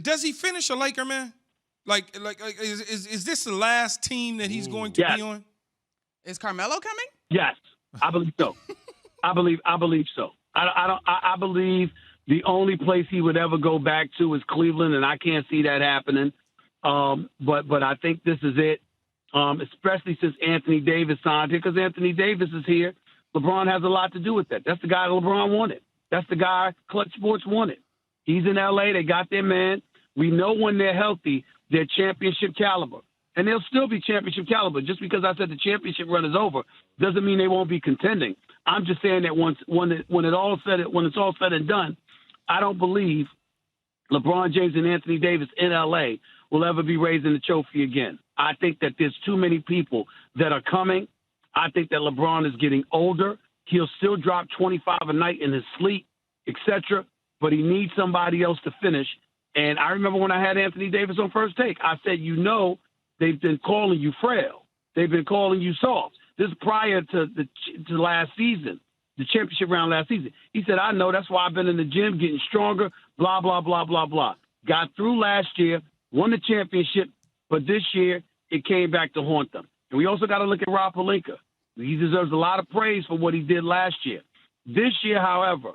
Does he finish a Laker, man? Is this the last team that he's going to be on? Is Carmelo coming? Yes, I believe so. I believe so. I believe the only place he would ever go back to is Cleveland, and I can't see that happening. But I think this is it, especially since Anthony Davis signed here, because Anthony Davis is here. LeBron has a lot to do with that. That's the guy LeBron wanted. That's the guy Clutch Sports wanted. He's in L.A. They got their man. We know when they're healthy, they're championship caliber. And they'll still be championship caliber. Just because I said the championship run is over doesn't mean they won't be contending. I'm just saying that when it's all said and done, I don't believe LeBron James and Anthony Davis in L.A. will ever be raising the trophy again. I think that there's too many people that are coming. I think that LeBron is getting older. He'll still drop 25 a night in his sleep, etc., but he needs somebody else to finish. And I remember when I had Anthony Davis on First Take, I said, they've been calling you frail. They've been calling you soft. This is prior to last season, the championship round last season. He said, I know. That's why I've been in the gym getting stronger, blah, blah, blah, blah, blah. Got through last year, won the championship, but this year it came back to haunt them. And we also got to look at Rob Pelinka. He deserves a lot of praise for what he did last year. This year, however,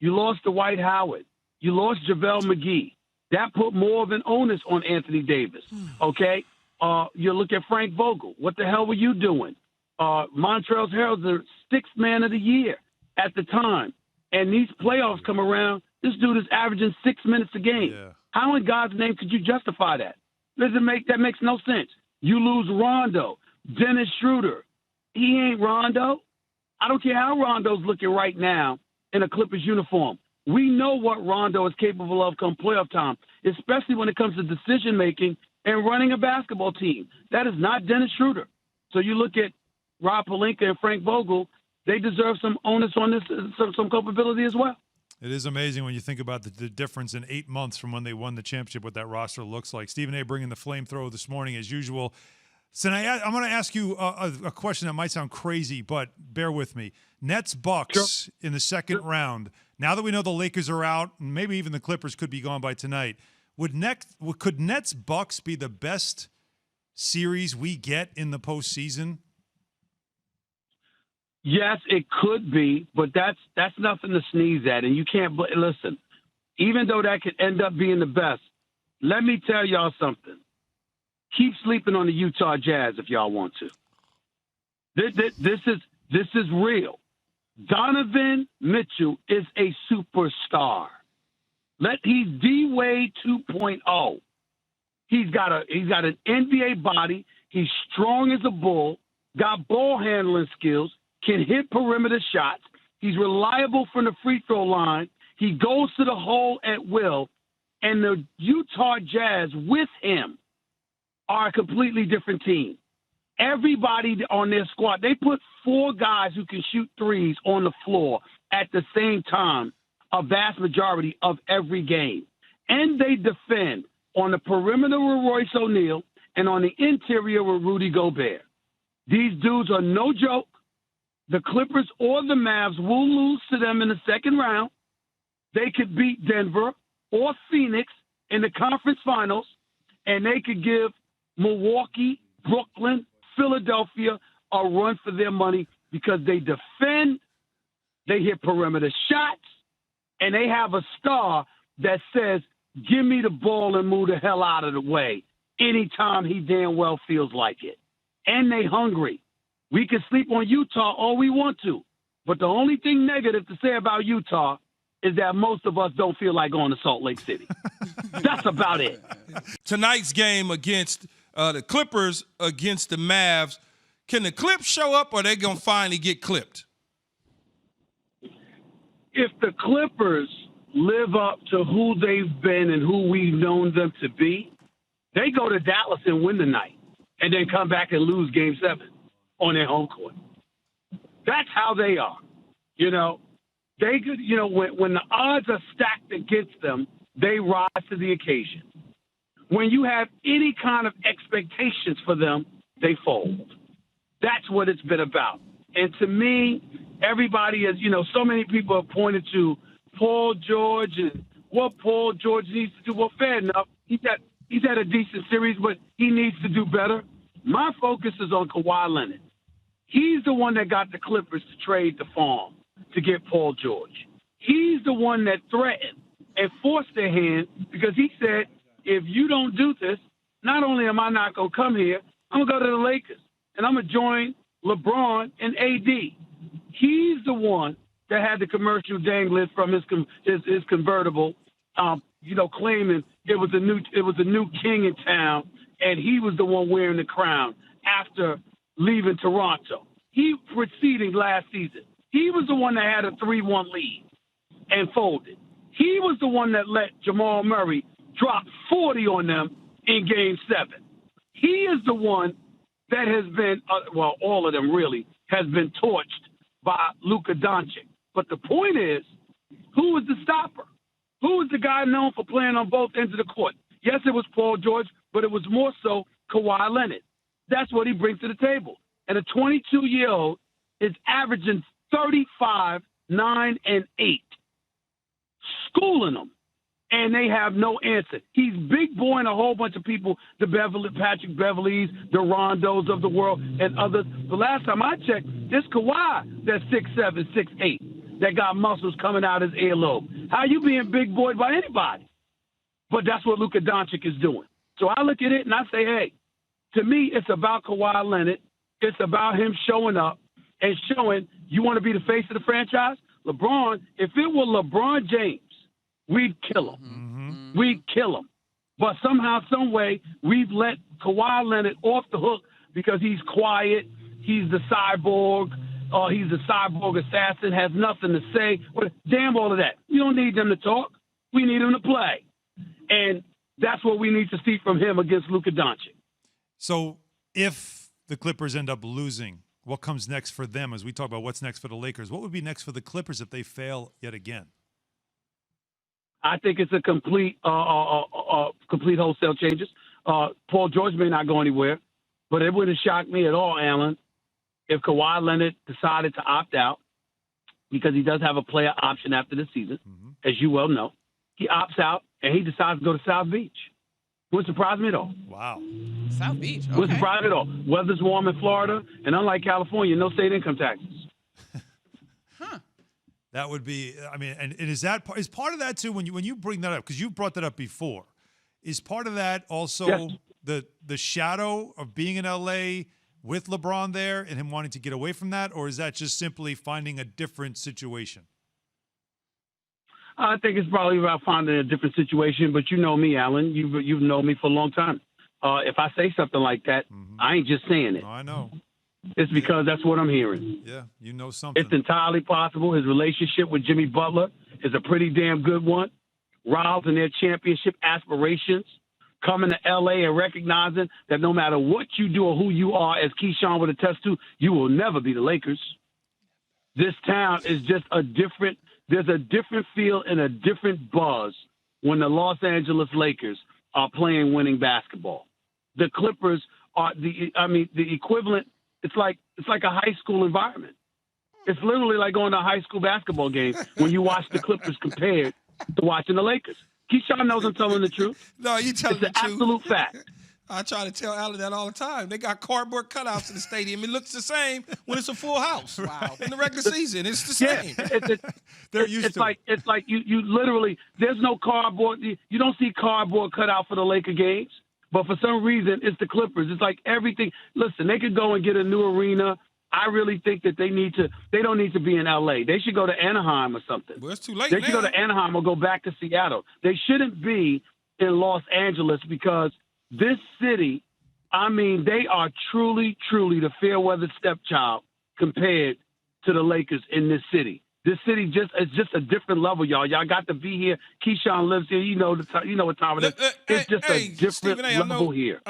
you lost to Dwight Howard. You lost JaVale McGee. That put more of an onus on Anthony Davis, okay? You look at Frank Vogel. What the hell were you doing? Montrezl Harrell's the sixth man of the year at the time. And these playoffs come around, this dude is averaging 6 minutes a game. Yeah. How in God's name could you justify that? That makes no sense. You lose Rondo, Dennis Schroeder. He ain't Rondo. I don't care how Rondo's looking right now in a Clippers uniform. We know what Rondo is capable of come playoff time, especially when it comes to decision-making and running a basketball team. That is not Dennis Schroeder. So you look at Rob Pelinka and Frank Vogel, they deserve some onus on this, some culpability as well. It is amazing when you think about the difference in 8 months from when they won the championship, what that roster looks like. Stephen A. bringing the flamethrower this morning as usual. So I'm going to ask you a question that might sound crazy, but bear with me. Nets-Bucks in the second round. Now that we know the Lakers are out, and maybe even the Clippers could be gone by tonight, could Nets-Bucks be the best series we get in the postseason? Yes, it could be, but that's nothing to sneeze at. And you can't listen. Even though that could end up being the best, let me tell y'all something. Keep sleeping on the Utah Jazz if y'all want to. This is real. Donovan Mitchell is a superstar. He's D-Wade 2.0. He's got an NBA body. He's strong as a bull. Got ball handling skills. Can hit perimeter shots. He's reliable from the free throw line. He goes to the hole at will. And the Utah Jazz with him are a completely different team. Everybody on their squad, they put 4 guys who can shoot threes on the floor at the same time, a vast majority of every game. And they defend on the perimeter with Royce O'Neal and on the interior with Rudy Gobert. These dudes are no joke. The Clippers or the Mavs will lose to them in the second round. They could beat Denver or Phoenix in the conference finals, and they could give Milwaukee, Brooklyn, Philadelphia a run for their money because they defend, they hit perimeter shots, and they have a star that says, give me the ball and move the hell out of the way anytime he damn well feels like it. And they hungry. We can sleep on Utah all we want to, but the only thing negative to say about Utah is that most of us don't feel like going to Salt Lake City. That's about it. Tonight's game against the Clippers against the Mavs, can the Clips show up or are they going to finally get clipped? If the Clippers live up to who they've been and who we've known them to be, they go to Dallas and win the night and then come back and lose Game 7 on their home court. That's how they are. They could, when the odds are stacked against them, they rise to the occasion. When you have any kind of expectations for them, they fold. That's what it's been about. And to me, everybody is, so many people have pointed to Paul George and what Paul George needs to do. Well, fair enough. He's had a decent series, but he needs to do better. My focus is on Kawhi Leonard. He's the one that got the Clippers to trade the farm to get Paul George. He's the one that threatened and forced their hand because he said, if you don't do this, not only am I not going to come here, I'm going to go to the Lakers, and I'm going to join LeBron and AD. He's the one that had the commercial dangling from his convertible, claiming it was a new king in town, and he was the one wearing the crown after leaving Toronto. He preceding last season. He was the one that had a 3-1 lead and folded. He was the one that let Jamal Murray drop 40 on them in Game 7. He is the one that has been, all of them really, has been torched by Luka Doncic. But the point is, who was the stopper? Who was the guy known for playing on both ends of the court? Yes, it was Paul George, but it was more so Kawhi Leonard. That's what he brings to the table. And a 22-year-old is averaging 35, 9, and 8, schooling them, and they have no answer. He's big boying a whole bunch of people, the Patrick Beverleys, the Rondos of the world, and others. The last time I checked, it's Kawhi that's 6'7", 6'8", that got muscles coming out his earlobe. How you being big boyed by anybody? But that's what Luka Doncic is doing. So I look at it and I say, hey, to me, it's about Kawhi Leonard. It's about him showing up and showing you want to be the face of the franchise. LeBron, if it were LeBron James, we'd kill him. Mm-hmm. We'd kill him. But somehow, some way, we've let Kawhi Leonard off the hook because he's quiet. He's the cyborg. He's the cyborg assassin, has nothing to say. But damn all of that. You don't need them to talk. We need him to play. And that's what we need to see from him against Luka Doncic. So if the Clippers end up losing, what comes next for them as we talk about what's next for the Lakers? What would be next for the Clippers if they fail yet again? I think it's a complete wholesale changes. Paul George may not go anywhere, but it wouldn't shock me at all, Alan, if Kawhi Leonard decided to opt out because he does have a player option after the season, as you well know. He opts out and he decides to go to South Beach. Wouldn't surprise me at all. Wow. South Beach. Okay. Wouldn't surprise me at all. Weather's warm in Florida, and unlike California, no state income taxes. That would be, I mean, and is part of that too when you bring that up, because you've brought that up before, is part of that also the shadow of being in LA with LeBron there and him wanting to get away from that, or is that just simply finding a different situation? I think it's probably about finding a different situation, but you know me, Alan. You've known me for a long time. If I say something like that, I ain't just saying it. No, I know. It's because that's what I'm hearing. Yeah, you know something. It's entirely possible. His relationship with Jimmy Butler is a pretty damn good one. Riles and their championship aspirations, coming to L.A. and recognizing that no matter what you do or who you are, as Keyshawn would attest to, you will never be the Lakers. This town is just there's a different feel and a different buzz when the Los Angeles Lakers are playing winning basketball. The Clippers are the equivalent. It's like a high school environment. It's literally like going to a high school basketball game when you watch the Clippers compared to watching the Lakers. Keyshawn knows I'm telling the truth. No, you telling the truth. It's an absolute fact. I try to tell Alan that all the time. They got cardboard cutouts in the stadium. It looks the same when it's a full house. Wow. In the regular season, it's the same. It's like you literally, there's no cardboard. You don't see cardboard cut out for the Laker games. But for some reason, it's the Clippers. It's like everything. Listen, they could go and get a new arena. I really think that they don't need to be in L.A. They should go to Anaheim or something. Well, it's too late They should go to Anaheim or go back to Seattle. They shouldn't be in Los Angeles because this city, they are truly, truly the fair-weather stepchild compared to the Lakers in this city. This city is just a different level, y'all. Y'all got to be here. Keyshawn lives here. You know what time it is. It's just a different level here.